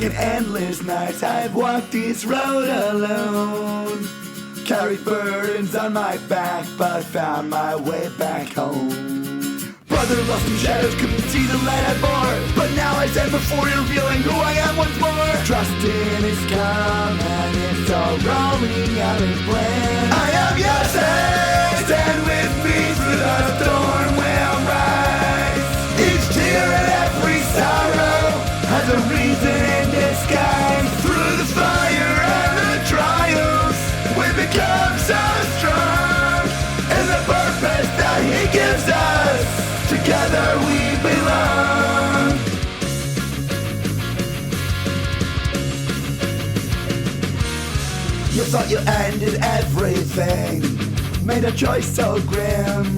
in endless nights I've walked this road alone, carried burdens on my back, but found my way back home. Brother lost in shadows, couldn't see the light I bore, but now I stand before you, revealing who I am once more. Trusting is come and it's all rolling out in plan. I am Yoseph, stand with me through the storm will rise. Each tear and every sorrow has a reason in disguise. Through the fire and the trials, we become so strong, and the purpose that He gives us, together we belong. You thought you ended everything, made a choice so grim,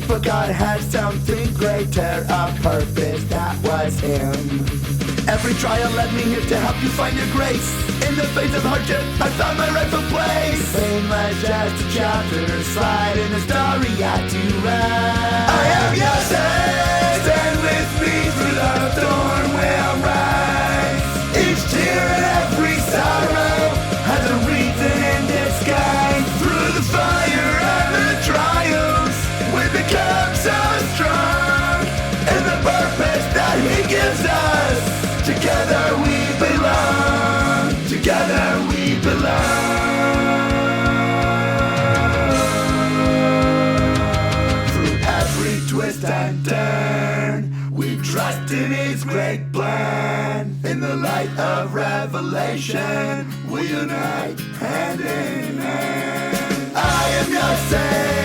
but God had something greater, a purpose that was Him. Every trial led me here to help you find your grace. In the face of hardship, I found my rightful place. Pain was just a chapter, slide in the story yet to write. I am Yosef, stand with me through the storm will rise. Each tear and every sorrow has a reason in disguise. Through the fire and the trials, we become so strong, in the purpose that He gives us. Together we belong, together we belong. Through every twist and turn, we trust in His great plan. In the light of revelation, we unite hand in hand. I am Yosef.